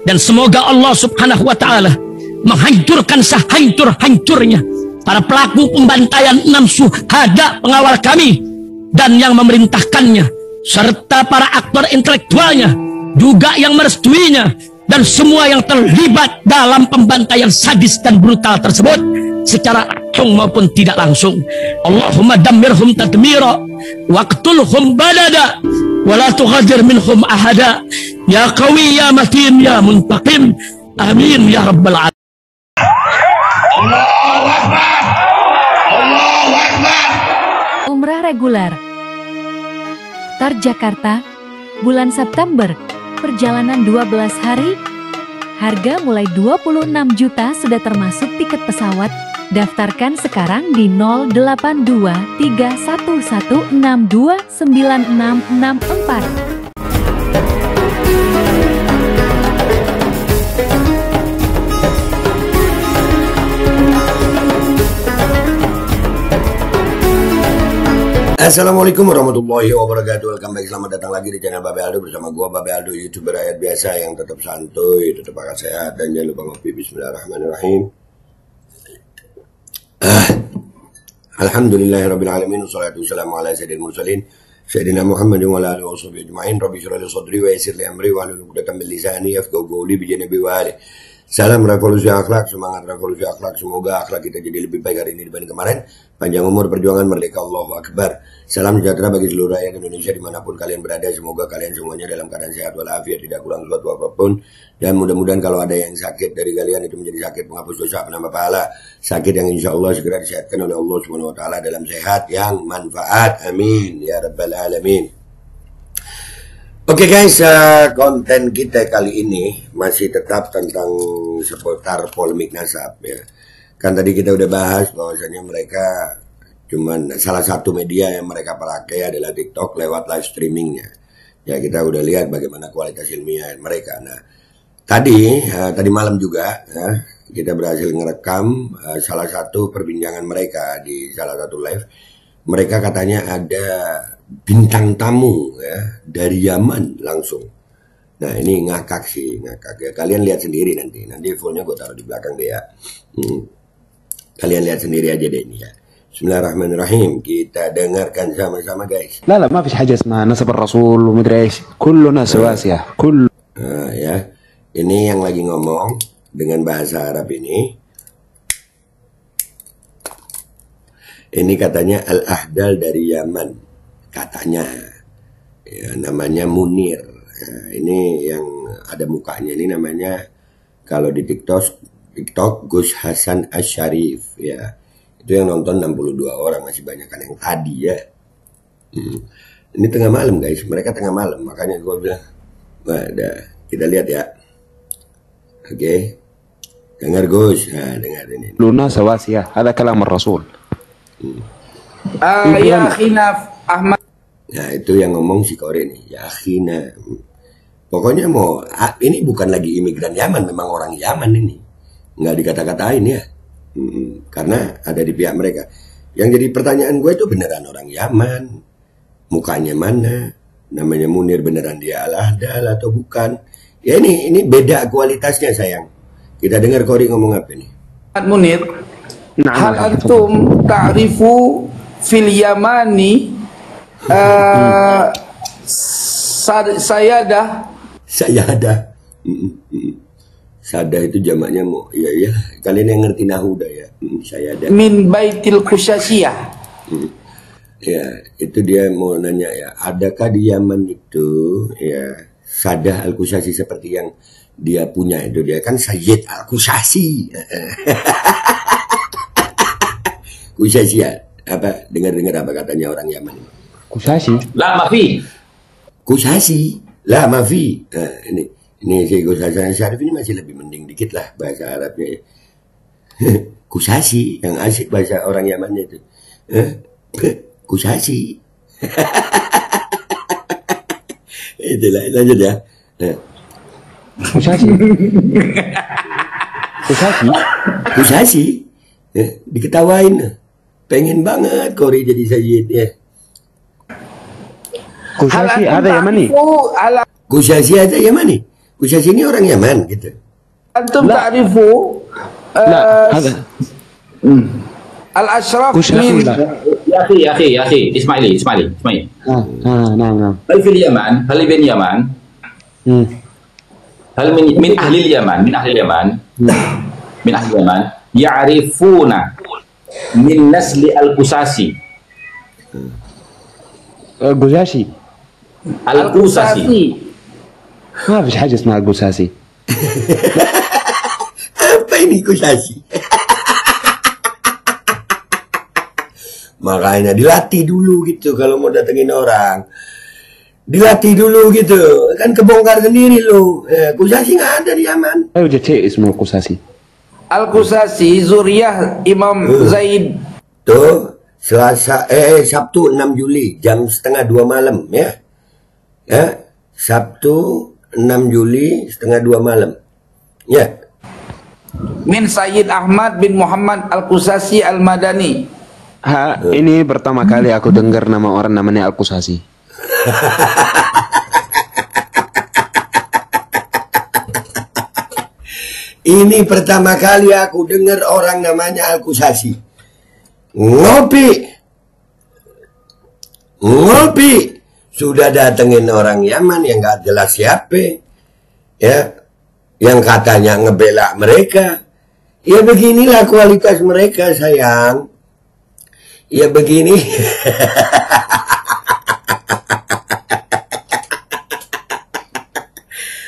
Dan semoga Allah subhanahu wa ta'ala menghancurkan sehancur-hancurnya para pelaku pembantaian 6 syuhada pengawal kami dan yang memerintahkannya, serta para aktor intelektualnya juga yang merestuinya, dan semua yang terlibat dalam pembantaian sadis dan brutal tersebut secara langsung maupun tidak langsung. Allahumma dammirhum tadmira waqtulhum badada wala tughadir minhum ahada ya qawi ya matin ya muntaqim amin ya rabbal alamin. Allahu Akbar, Allahu Akbar. Umrah reguler Tar Jakarta bulan September, perjalanan 12 hari, harga mulai 26 juta sudah termasuk tiket pesawat. Daftarkan sekarang di 082311629664. Assalamualaikum warahmatullahi wabarakatuh. Welcome back, selamat datang lagi di channel Babe Aldo bersama gua Babe Aldo, YouTuber rakyat biasa yang tetap santuy, tetap akan sehat, dan jangan lupa ngopi. Bismillahirrahmanirrahim. Alhamdulillahirabbil alamin, wassalatu wassalamu ala sayyidil mursalin sayyidina Muhammadin wa ala alihi washabihi ajmain. Rabbi shrah li sadri wa yassir li amri wa hlul 'uqdatam min lisani yafqahu qawli bi janibi wa ali. Salam revolusi akhlak, semangat revolusi akhlak. Semoga akhlak kita jadi lebih baik hari ini dibanding kemarin. Panjang umur, perjuangan, merdeka, Allahu Akbar. Salam sejahtera bagi seluruh rakyat Indonesia dimanapun kalian berada. Semoga kalian semuanya dalam keadaan sehat walafiat, tidak kurang suatu apapun. Dan mudah-mudahan kalau ada yang sakit dari kalian itu menjadi sakit penghapus dosa, penambah pahala. Sakit yang insya Allah segera disehatkan oleh Allah Subhanahu Wa Taala dalam sehat yang manfaat. Amin ya rabbal alamin. Oke guys, konten kita kali ini masih tetap tentang seputar polemik nasab ya. Kan tadi kita udah bahas bahwasanya mereka cuman salah satu media yang mereka pakai adalah TikTok lewat live streamingnya. Ya kita udah lihat bagaimana kualitas ilmiah mereka. Nah tadi malam juga ya, kita berhasil ngerekam salah satu perbincangan mereka di salah satu live. Mereka katanya ada bintang tamu ya dari Yaman langsung. Nah ini ngakak sih, ngakak ya. Kalian lihat sendiri nanti fullnya gue taruh di belakang deh ya. Kalian lihat sendiri aja deh ini ya. Bismillahirrahmanirrahim, kita dengarkan sama-sama guys. لا ما فيش حاجة اسمها نسب الرسول ومدري ايش كلنا سواسية كل ya ini yang lagi ngomong dengan bahasa Arab ini katanya Al-Ahdal dari Yaman katanya ya, namanya Munir ya, ini yang ada mukanya ini namanya kalau di TikTok Gus Hasan Asyarif ya. Itu yang nonton 62 orang, masih banyak kan yang tadi ya. Ini tengah malam guys, mereka tengah malam, makanya gue bilang ada, kita lihat ya. Oke. Dengar Gus, nah dengar ini. كلنا سواسية هذا كلام الرسول. Ya akhina Ahmad. Nah itu yang ngomong si Kore nih, ya akhina. Pokoknya ini bukan lagi imigran Yaman, memang orang Yaman ini. Nggak dikata-katain ya. Karena ada di pihak mereka. Yang jadi pertanyaan gue itu beneran orang Yaman, mukanya mana, namanya Munir beneran dia Al-Ahdal atau bukan? Ya ini beda kualitasnya sayang. Kita dengar Kori ngomong apa nih? Munir, hal antum ta'rifu fil Yamani Sayadah. Sadah itu jamaknya mau ya kalian yang ngerti nahu dah ya. Sayadah min baitil Qusyasiyah. Ya itu dia mau nanya ya, adakah di Yaman itu ya Sadah Al-Qusyasi seperti yang dia punya itu, dia kan Sayyid Al-Qusyasi. Qusyasi ya apa, dengar apa katanya orang Yaman? Qusyasi La mafi. Qusyasi la mafi. Ini si Gus Hasan Syarif ini masih lebih mending dikit lah bahasa Arabnya. Kusasi yang asik bahasa orang Yamannya itu. Kusasi. Itulah lanjut ya. Qusyasi Qusyasi Kusasi. Diketawain. Pengen banget Kori jadi Sayyid ya. Qusyasi ada Yamani. Kusasi ada Yamani. Kusasi ini orang Yaman gitu. Antum ta'rifu لا هذا al-ashraf كشاسي min لا. يا أخي اسمعني نعم نعم. هل في اليمن هل من اليمن مم. هل من أهل اليمن من أهل اليمن يعرفون من نسل القساسي القشاشي القساسي ما فيش حاجة اسمها القشاشي. Apa ini kusasi? Makanya dilatih dulu gitu kalau mau datengin orang. Dilatih dulu gitu. Kan kebongkar sendiri lu. Kusasi nggak ada di Yaman. لا يوجد شيء اسمه القشاشي. Al-Qusasi Zuriyah Imam Zaid. Tuh, Sabtu 6 Juli jam setengah 2 malam ya. Ya, Sabtu 6 Juli setengah 2 malam. Ya. Min Sayyid Ahmad bin Muhammad Al-Qusasi Al-Madani. Ini pertama kali aku dengar nama orang namanya Al-Qusasi. Ini pertama kali aku dengar orang namanya Al-Qusasi. Ngopi. Sudah datengin orang Yaman yang nggak jelas siapa. Ya. Yang katanya ngebela mereka. Ya beginilah kualitas mereka, sayang. Ya begini.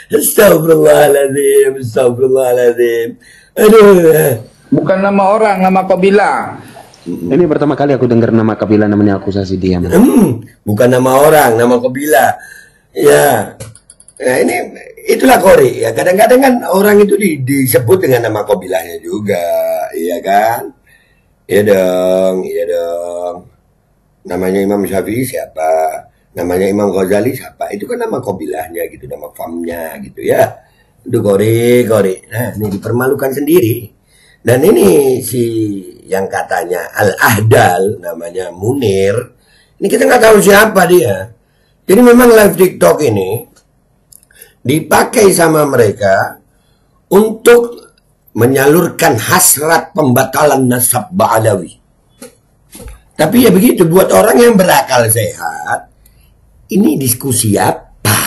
Astagfirullahaladzim. Aduh. Bukan nama orang, nama kabilah. Ini pertama kali aku dengar nama kabilah namanya Al-Qusasi di Yaman. Bukan nama orang, nama kabilah. Ya. Nah ini itulah Kori ya. Kadang-kadang kan orang itu disebut dengan nama kabilahnya juga, iya kan? Iya dong. Namanya Imam Syafi'i siapa? Namanya Imam Ghazali siapa? Itu kan nama kabilahnya gitu, nama famnya gitu ya. Itu Kori. Nah, ini dipermalukan sendiri. Dan ini si yang katanya Al-Ahdal namanya Munir. Ini kita nggak tahu siapa dia. Jadi memang live TikTok ini dipakai sama mereka untuk menyalurkan hasrat pembatalan nasab Ba'alawi. Tapi ya begitu, buat orang yang berakal sehat, ini diskusi apa?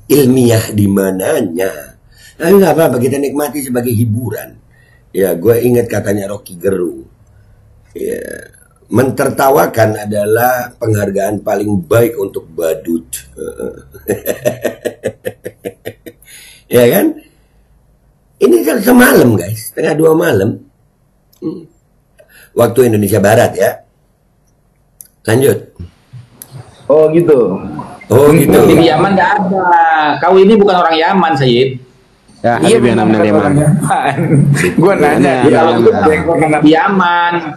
Ilmiah di mananya? Nah, nggak apa-apa, kita nikmati sebagai hiburan. Ya, gue ingat katanya Rocky Gerung. Ya, mentertawakan adalah penghargaan paling baik untuk badut. Ya kan? Ini kan semalam guys, setengah 2 malam. Waktu Indonesia Barat ya. Lanjut. Oh gitu. Di Yaman nggak ada. Kau ini bukan orang Yaman, Sayyid. Ya, Iya, Habib bukan namanya orang Yaman. Yaman. Gua nanya. Iya, Kalau iya. Di Yaman.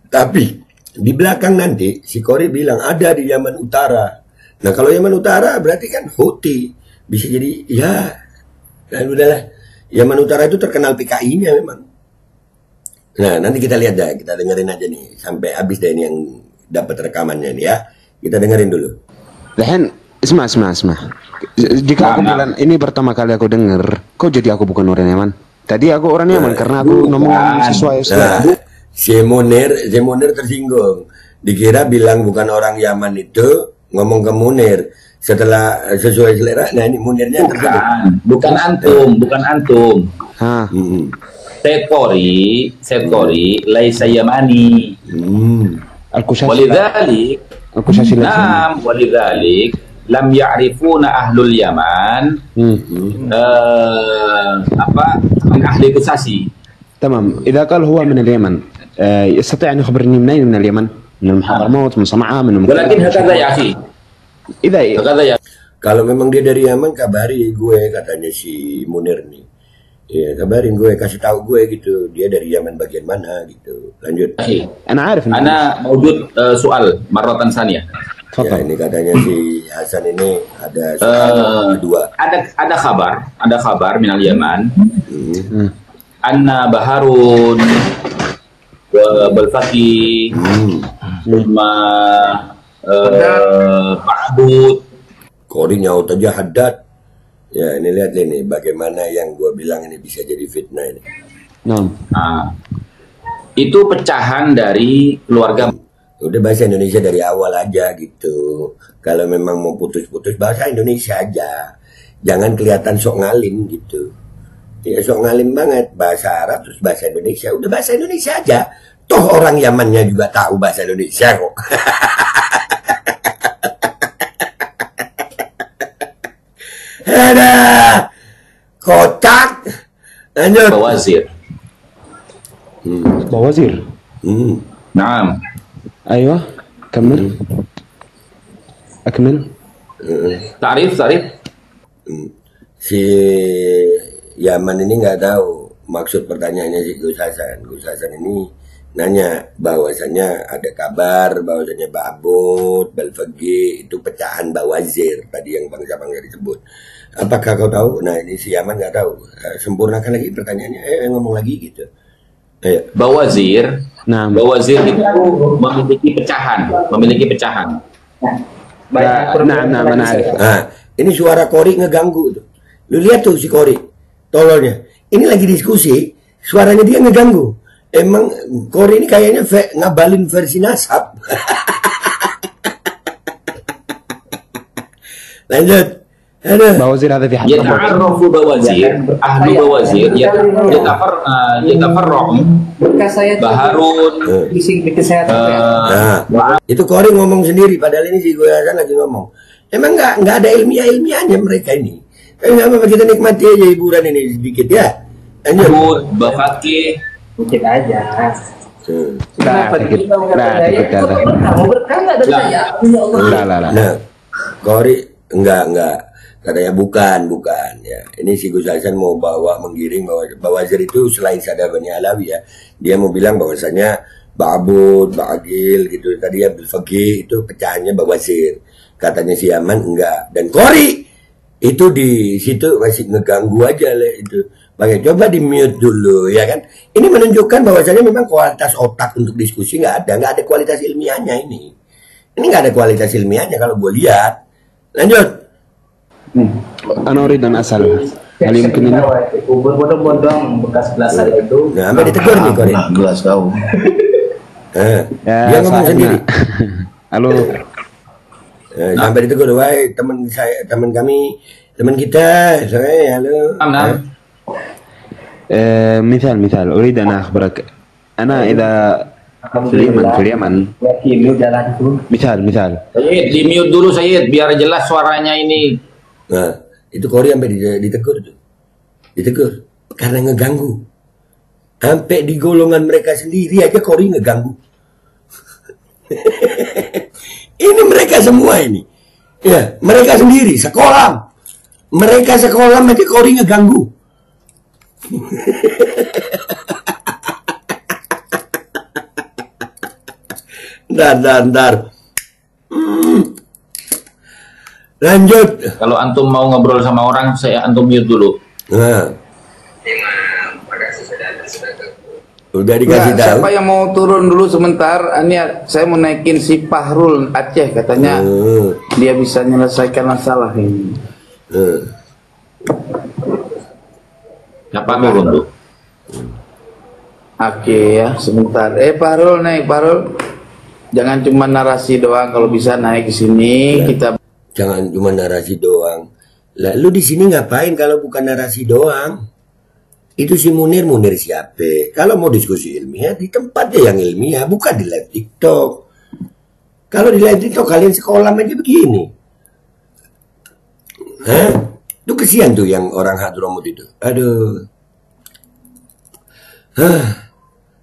Tapi di belakang nanti si Kori bilang ada di Yaman Utara. Nah kalau Yaman Utara berarti kan Houthi. Bisa jadi ya. Dan udahlah. Yaman Utara itu terkenal PKI-nya memang. Nah nanti kita lihat dah. Kita dengerin aja nih. Sampai habis deh ini yang dapat rekamannya nih ya. Kita dengerin dulu. Lehen, isma. Jika aku bilang ini pertama kali aku dengar, kok jadi aku bukan orang Yaman? Tadi aku orang Yaman karena aku ngomong sesuai. Nah, si Munir tersinggung. Dikira bilang bukan orang Yaman itu ngomong ke Munir. Setelah sesuai selera, nah ini Munirnya tersinggung. Bukan antum. Hah. Said Qori laisa Yamani. Al-Qusasi. Walidhalik lam ya'rifuna ahlul Yaman min ahli Qusasi. تمام. إذا قال هو من اليمن يستطيع أن يخبرني منين من اليمن؟ من الحضرموت، من صنعاء، من Walakin hakadha ya akhi. إذا Kalau memang dia dari Yaman, kabari gue, katanya si Munir nih. Ya, kabarin gue, kasih tahu gue gitu. Dia dari Yaman bagian mana gitu. Lanjut. أنا عارف. Ana mawjud soal marratan saniyah. Ya, ini katanya si Hasan ini ada soal kedua. Ada kabar minal Yaman. Anna Baharun wa Balfaki Thumma Ma'bud. Kori nyaut aja Haddad. Ya, ini lihat ini bagaimana yang gue bilang ini bisa jadi fitnah ini. Nah, itu pecahan dari keluarga. Udah bahasa Indonesia dari awal aja gitu. Kalau memang mau putus-putus bahasa Indonesia aja. Jangan kelihatan sok ngalim gitu. Ya sok ngalim banget. Bahasa Arab terus bahasa Indonesia. Udah bahasa Indonesia aja. Toh orang Yamannya juga tahu bahasa Indonesia kok. Ada kocak. Lanjut. Bawazir. Bawazir. Naam. أيوة كمل أكمل. Tarif. Si Yaman ini nggak tahu maksud pertanyaannya si Gus Hasan. Gus Hasan ini nanya bahwasanya ada kabar bahwasanya Ba'bud, Balfagi itu pecahan Bawazir tadi yang bangsa-bangsa disebut. Apakah kau tahu? Nah ini si Yaman nggak tahu. Sempurnakan lagi pertanyaannya. Ngomong lagi gitu. Ayo. Bawazir. Nah, Bawazir itu memiliki pecahan. nah, menarik. Nah, ini suara Kori ngeganggu tuh. Lu lihat tuh si Kori, tololnya. Ini lagi diskusi, suaranya dia ngeganggu. Emang Kori ini kayaknya ngabalin versi nasab. Lanjut. Aduh. بوازير هذا في حد يتعرف بوازير أهل بوازير يتفرع Baharun. Nah, itu Kori ngomong sendiri, padahal ini si Gus Hasan lagi ngomong. Emang nggak ada ilmiahnya mereka ini. Tapi nggak apa-apa, kita nikmati aja hiburan ini sedikit ya. Lanjut. Bafaki. Sedikit aja. Nah, Kori enggak. Katanya bukan ya. Ini si Gus Hasan mau menggiring bahwa Bawazir itu selain Sadar Bani Alawi ya. Dia mau bilang bahwasanya Ba'bud, Ba'agil gitu. Tadi ya Bilfaqih itu pecahannya Bawazir. Katanya si Yaman enggak. Dan Kori itu di situ masih ngeganggu aja itu. Pakai coba di mute dulu ya kan. Ini menunjukkan bahwasanya memang kualitas otak untuk diskusi nggak ada kualitas ilmiahnya ini. Ini nggak ada kualitas ilmiahnya kalau gue lihat. Lanjut. أنا أريد أن أسأل هل يمكن أن bodong-bodong bekas belasan itu. Nah, sampai ditegur nih Kori. Gelas kau. Dia ngomong sendiri. Halo. Sampai ditegur, wahai teman kita, saya halo. مثال أريد أن أخبرك أنا إذا في اليمن مثال Sayyid, di mute dulu Sayyid biar jelas suaranya ini. Nah, itu Kori sampai ditegur tuh. Ditegur karena ngeganggu. Sampai di golongan mereka sendiri aja Kori ngeganggu. Ini mereka semua ini. Ya, mereka sendiri sekolah. Mereka sekolah aja Kori ngeganggu. Dar. Lanjut. Kalau antum mau ngobrol sama orang, antum mute dulu. Nah. Udah dikasih tahu. Siapa yang mau turun dulu sebentar? Ini saya mau naikin si Fahrul Aceh katanya. Dia bisa menyelesaikan masalah ini. Siapa turun tuh? Oke ya, sebentar. Fahrul naik, Fahrul. Jangan cuma narasi doang, kalau bisa naik ke sini ya. Kita jangan cuma narasi doang. Lah lu di sini ngapain kalau bukan narasi doang? Itu si Munir siapa? Kalau mau diskusi ilmiah di tempatnya yang ilmiah, bukan di live TikTok. Kalau di live TikTok kalian sekolah aja begini. Hah? Itu kesian tuh yang orang Hadramut itu. Aduh.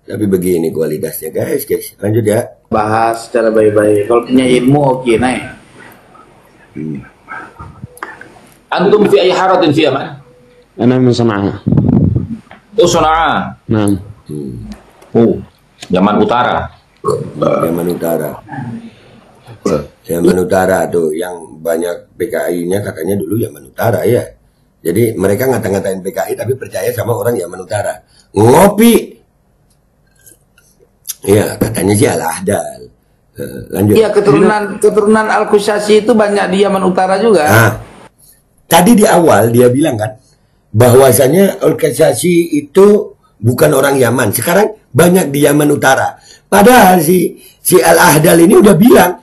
Tapi begini kualitasnya guys. Lanjut ya. Bahas secara baik-baik. Kalau punya ilmu oke, naik. Antum fi ay haratin fi Yaman? أنا من صنعاء. Oh, Sana'a. نعم. Yaman Utara. Yaman Utara tuh yang banyak PKI-nya katanya dulu Yaman Utara ya. Jadi mereka ngata-ngatain PKI tapi percaya sama orang Yaman Utara. Ngopi. Iya, katanya sih Al-Ahdal. Lanjut. Iya, keturunan Al-Qusasi itu banyak di Yaman Utara juga. tadi di awal dia bilang kan bahwasanya organisasi itu bukan orang Yaman. Sekarang banyak di Yaman Utara. Padahal si Al-Ahdal ini udah bilang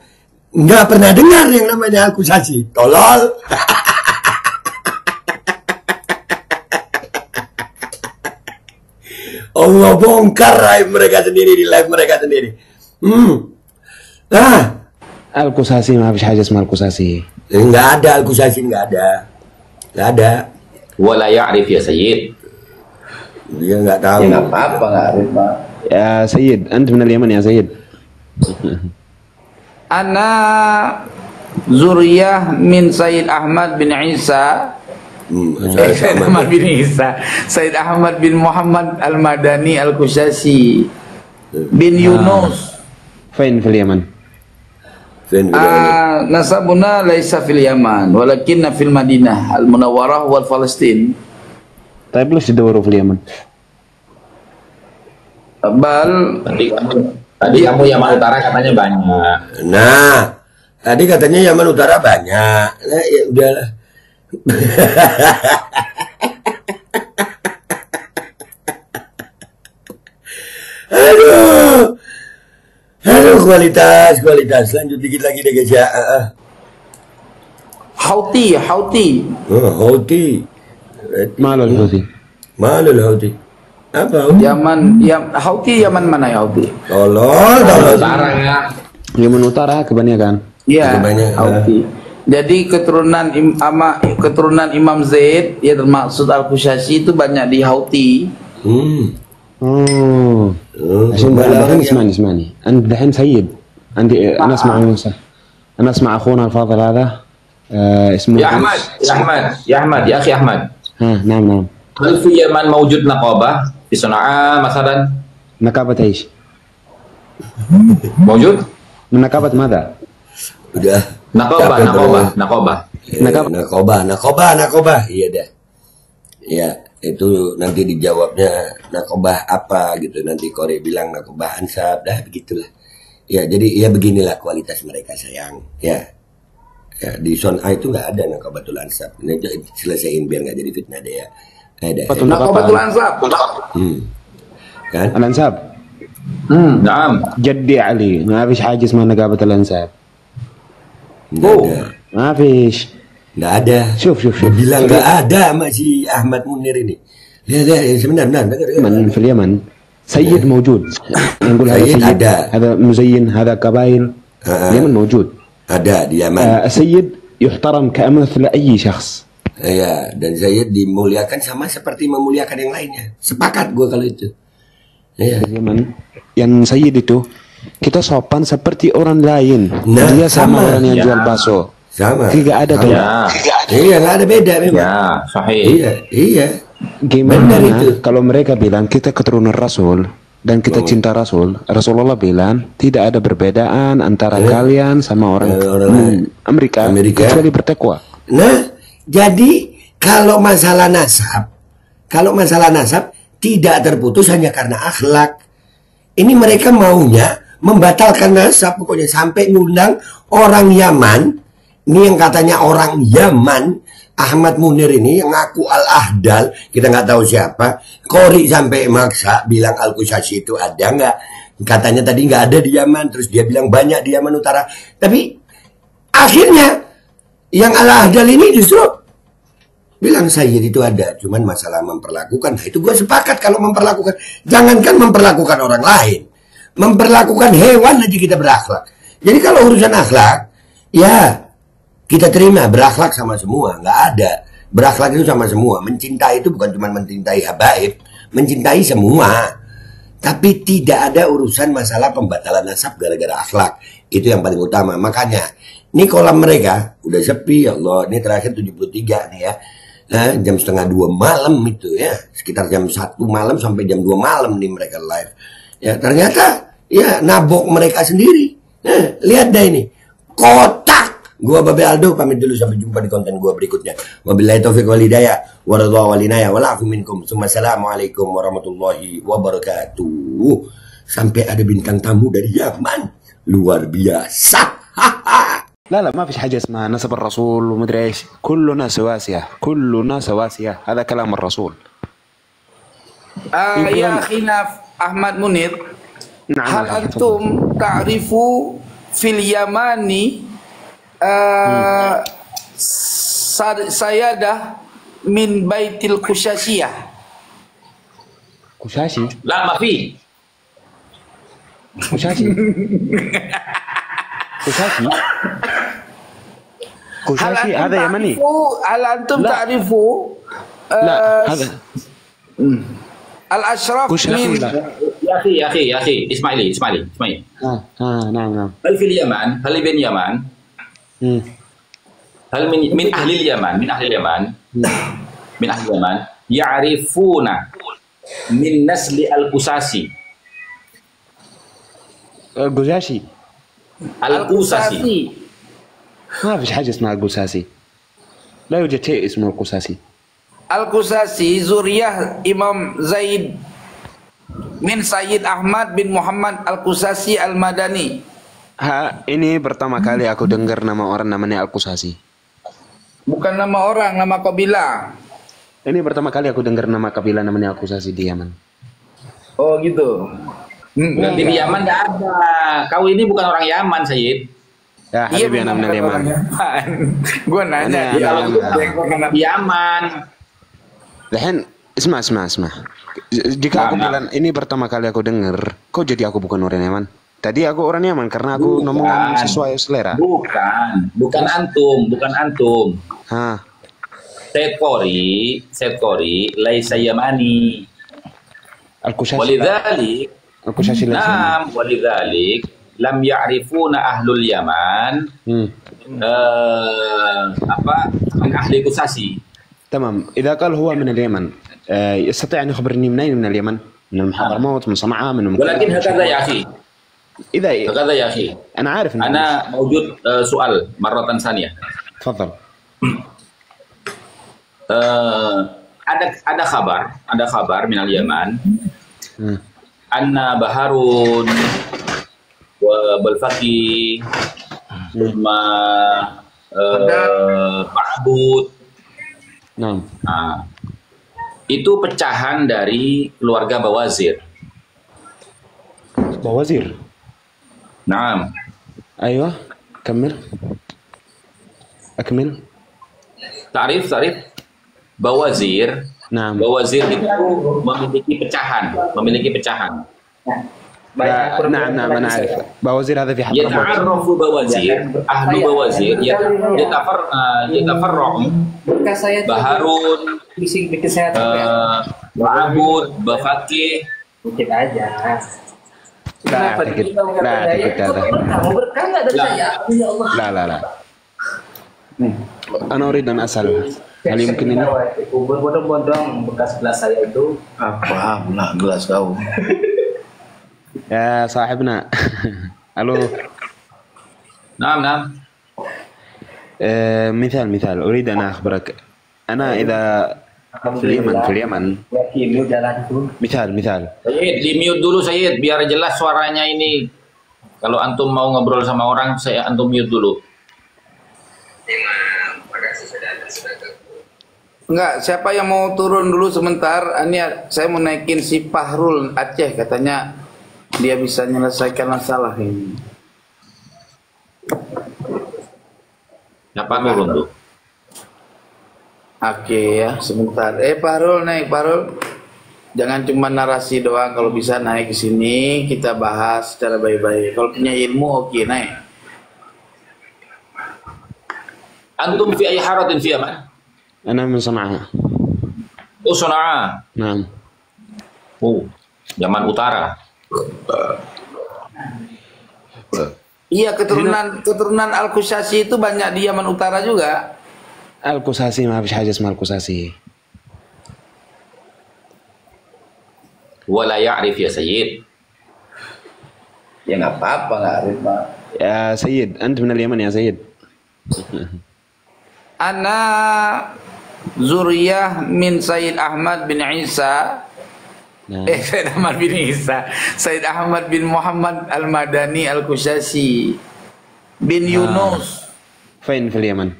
nggak pernah dengar yang namanya akusasi. Tolol. Allah bongkar live mereka sendiri di live mereka sendiri. Al-Qusasi, ma fish haja isma Al-Qusasi. Nggak ada Al-Qusasi, nggak ada. Wala ya'rif ya Sayyid. Dia nggak tahu. Ya nggak apa-apa, nggak arif Pak. Ya Sayyid, anta min al-Yaman ya Sayyid. Ana zuriyah min Sayyid Ahmad bin Isa. Ahmad bin Isa, Sayyid Ahmad bin Muhammad Al-Madani Al-Qusasi bin Yunus. Fain fil Yaman? Nasabuna laisa fil Yaman, walakinna fil Madinah Al-Munawwarah wal Palestin. Tapi ليش تدوروا في اليمن؟ Bal Tadi kamu Yaman Utara katanya banyak. Nah, tadi katanya Yaman Utara banyak. Nah, ya udahlah. Aduh, kualitas. Lanjut dikit lagi deh guys ya. Houthi. Houthi. Malu Houthi. Apa? Houthi Yaman mana ya Houthi? Tolol. Utara ya. Yaman Utara kebanyakan. Iya, Kebanyakan. Houthi. Jadi keturunan Imam Zaid ya termaksud Al-Qusasi itu banyak di Houthi. عشان بعدين اسمعني انت دحين سيد عندي انا اسمع موسى انا اسمع اخونا الفاضل هذا اسمه يا احمد يا اخي احمد. نعم. هل في اليمن موجود نقابة في صنعاء مثلا؟ نقابة ايش؟ موجود؟ من نقابة ماذا؟ Udah. Nakobah. Iya dah. Ya, itu nanti dijawabnya nakobah apa gitu. Nanti Kore bilang nakobah ansab, dah begitulah. Ya, jadi ya beginilah kualitas mereka sayang. Ya, di zona A itu nggak ada nakobatul ansab. Ini selesaiin biar nggak jadi fitnah deh ya. Ada. Nakobatul ansab. Kan? الانساب. نعم. جدي علي ما فيش حاجة اسمها نقابة الانساب. Nggak ada. ما فيش. Nggak ada. شوف Bilang nggak ada sama si Ahmad Munir ini. Lihat, sebentar. من في اليمن سيد موجود. نقول هذا سيد سيد ada. هذا مزين هذا قبائل. اليمن موجود. Ada di Yaman. السيد يحترم كمثل أي شخص. Ya, dan Zaid dimuliakan sama seperti memuliakan yang lainnya. Sepakat gue kalau itu. Ya. Di Yaman, yang Sayyid itu kita sopan seperti orang lain. Nah, dia sama orang yang Ya. jual bakso. Sama. Tidak ada tuh. Ya. Iya, nggak ada beda memang. Ya, sahih. Iya. Gimana Benar itu. kalau mereka bilang kita keturunan Rasul dan kita cinta Rasul? Rasulullah bilang tidak ada perbedaan antara kalian sama orang Amerika kecuali bertakwa. Nah, jadi kalau masalah nasab tidak terputus hanya karena akhlak. Ini mereka maunya membatalkan nasab pokoknya sampai ngundang orang Yaman. Ini yang katanya orang Yaman, Ahmad Munir ini yang ngaku Al-Ahdal, kita nggak tahu siapa. Kori sampai maksa bilang Al-Qusasi itu ada nggak? Katanya tadi nggak ada di Yaman, terus dia bilang banyak di Yaman Utara. Tapi akhirnya yang Al-Ahdal ini justru bilang Sayyid itu ada, cuman masalah memperlakukan. Nah, itu gue sepakat kalau memperlakukan. Jangankan memperlakukan orang lain, memperlakukan hewan aja kita berakhlak. Jadi kalau urusan akhlak, ya kita terima berakhlak sama semua, nggak ada. Berakhlak itu sama semua. Mencintai itu bukan cuma mencintai habaib, mencintai semua. Tapi tidak ada urusan masalah pembatalan nasab gara-gara akhlak. Itu yang paling utama. Makanya ini kolam mereka udah sepi, ya Allah. Ini terakhir 73 nih ya. Nah, jam 1:30 malam itu ya. Sekitar jam 1 malam sampai jam 2 malam nih mereka live. Ya ternyata ya nabok mereka sendiri. Nah, lihat dah ini. Kotak. Gua Babe Aldo pamit dulu, sampai jumpa di konten gua berikutnya. Wabillahi taufiq wal hidayah wa ridha wal inayah wal afu minkum. Assalamualaikum warahmatullahi wabarakatuh. Sampai ada bintang tamu dari Yaman. Luar biasa. لا ما فيش حاجة اسمها نسب الرسول ومدري ايش، كلنا سواسية، كلنا سواسية، هذا كلام الرسول. يا أخينا أحمد منير، نعم. هل أنتم تعرفوا في اليمن سيادة من بيت القشاشية؟ كشاشي؟ لا ما في. كشاشي؟ كشاشي؟ كشاشي هذا يمني. هل أنتم تعرفوا لا هذا الأشراف من يا أخي إسماعيلي. نعم. هل في اليمن، هل بين اليمن، هل من أهل اليمن، من أهل اليمن يعرفون من نسل القساسي؟ القشاشي؟ القساسي. ما فيش حاجة اسمها القساسي، لا يوجد شيء اسمه القساسي. Al-Qusasi zuriyah Imam Zaid min Sayyid Ahmad bin Muhammad Al-Qusasi Al-Madani. Ini pertama kali aku dengar nama orang namanya Al-Qusasi. Bukan nama orang, nama kabilah. Ini pertama kali aku dengar nama kabilah namanya Al-Qusasi di Yaman. Oh gitu. Berarti di Yaman nggak ada. Kau ini bukan orang Yaman, Sayyid. Ya, Habib yang namanya Yaman. Gua nanya di Yaman. Lehen, isma. Jika aku bilang ini pertama kali aku dengar, kok jadi aku bukan orang Yaman? Tadi aku orang Yaman karena aku ngomong sesuai selera. Bukan antum. Said Qori, laisa Yamani. Al-Qusasi. Walidhalik, lam ya'rifuna ahlul Yaman min ahli Qusasi. تمام. إذا قال هو من اليمن يستطيع أن يخبرني منين من اليمن؟ من المحضرموت، من صنعاء، من ولكن هكذا يا أخي. هكذا يا أخي. أنا عارف. أنا موجود سؤال مرة ثانية. تفضل. ada kabar من اليمن أن بهارون وبلفقي ثم معبود. Nah, itu pecahan dari keluarga Bawazir. Naam. Ayo, akmil. Ta'rif. Bawazir. Naam. Bawazir itu memiliki pecahan. نعم أنا أعرف. بوازير هذا في حضرموت. يتعرف بوازير، أهل بوازير يتفرع بهارون معبود بفقي. Mungkin aja. لا أعتقد هذا. لا. أنا أريد أن أسأل هل يمكن ini? Bodong-bodong bekas gelas saya itu. Apa pula gelas kau? يا صاحبنا. الو. نعم. مثال أريد أن أخبرك أنا إذا في اليمن مثال Sayyid, di mute dulu Sayyid biar jelas suaranya ini. Kalau antum mau ngobrol sama orang, antum mute dulu. Enggak, siapa yang mau turun dulu sebentar? Ini saya mau naikin si Fahrul Aceh, katanya dia bisa menyelesaikan masalah ini. Siapa turun tuh? Oke ya, sebentar. Fahrul naik, Fahrul. Jangan cuma narasi doang, kalau bisa naik ke sini kita bahas secara baik-baik. Kalau punya ilmu oke, naik. Antum fi ayyi haratin fi Yaman? أنا من صنعاء. Oh, Sonaa. نعم. Oh, Yaman Utara. Iya, keturunan Al-Qusasi itu banyak di Yaman Utara juga. Al-Qusasi ما فيش حاجة اسمها القساسي. Wala ya'rif ya Sayyid. Ya nggak apa-apa, nggak arif, Pak. يا سيد أنت من اليمن يا سيد. Ana zuriyah min Sayyid Ahmad bin Isa. Sayyid Ahmad bin Isa, Sayyid Ahmad bin Muhammad Al-Madani Al-Qusasi bin Yunus فين في اليمن؟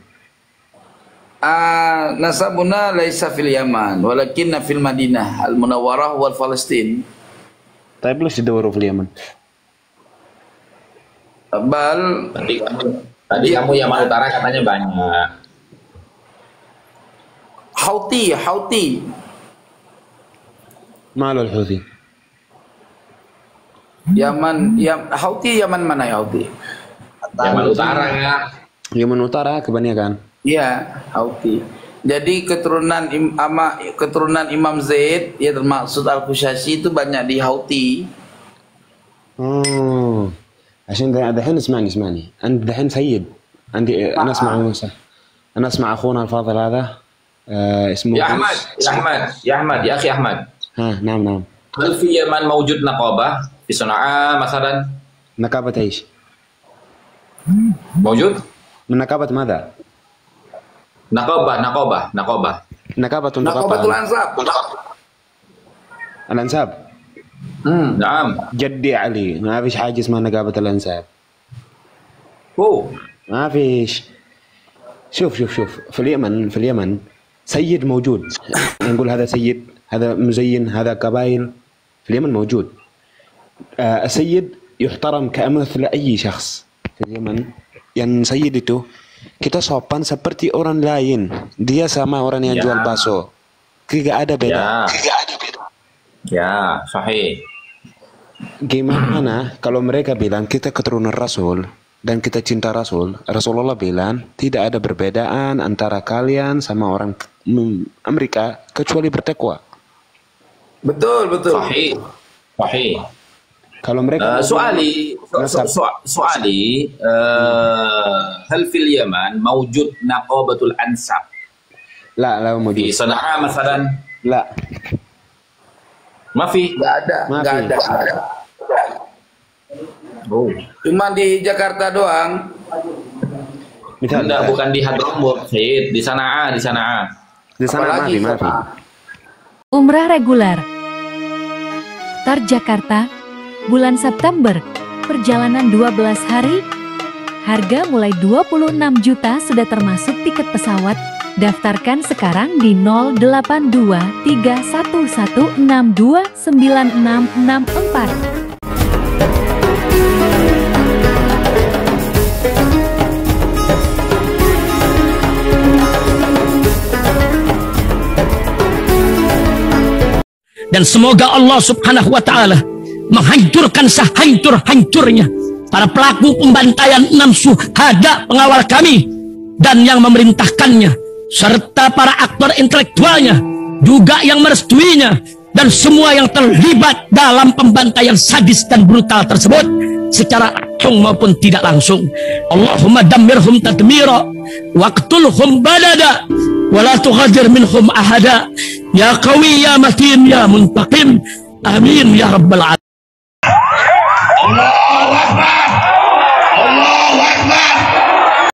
Nasabuna laisa fil Yaman, walakinna fil Madinah al-Munawwarah wal Palestin. طيب ليش تدوروا في اليمن؟ Tadi kamu Yaman Utara katanya banyak. Houthi. ماله الحوثي؟ Houthi Yaman mana ya Houthi? Yaman Utara ya. Yaman Utara kebanyakan. Iya, Houthi. Jadi keturunan Imam Zaid ya termaksud Al-Qushaysi itu banyak di Houthi. عشان دحين اسمعني انت دحين سيد عندي انا اسمع موسى انا اسمع اخونا الفاضل هذا اسمه يا احمد يا اخي احمد نعم هل في اليمن موجود نقابة في صنعاء مثلا؟ نقابة ايش؟ موجود؟ من نقابة ماذا؟ نقابة الأنساب. نعم. جدي علي ما فيش حاجة اسمها نقابة الأنساب. ما فيش. شوف في اليمن سيد موجود، نقول هذا سيد، هذا مزين، هذا قبائل في اليمن موجود. السيد يحترم كمثل أي شخص في اليمن. Yang sayyid itu kita sopan seperti orang lain. Dia sama orang yang jual bakso. Tidak ada beda. Ya, sahih. Gimana kalau mereka bilang kita keturunan Rasul dan kita cinta Rasul? Rasulullah bilang tidak ada perbedaan antara kalian sama orang Amerika kecuali bertakwa. Betul. Sahih. Kalau mereka سؤالي هل في اليمن موجود نقابة الأنساب؟ لا موجود. في صنعاء مثلا؟ لا ما في. Nggak ada. Cuma di Jakarta doang. Enggak, bukan di Hadramut, Sayyid, di Sanaa. Di sana mafi. Umrah reguler. Jakarta, bulan September, perjalanan 12 hari, harga mulai 26 juta sudah termasuk tiket pesawat. Daftarkan sekarang di 082311629664. Dan semoga Allah Subhanahu wa Ta'ala menghancurkan sehancur-hancurnya para pelaku pembantaian 6 syuhada pengawal kami dan yang memerintahkannya, serta para aktor intelektualnya juga yang merestuinya, dan semua yang terlibat dalam pembantaian sadis dan brutal tersebut secara langsung maupun tidak langsung. Allahumma dammirhum tadmira waqtulhum badada wala tughadir minhum ahada ya qawi ya matin ya muntaqim amin ya rabbal alamin.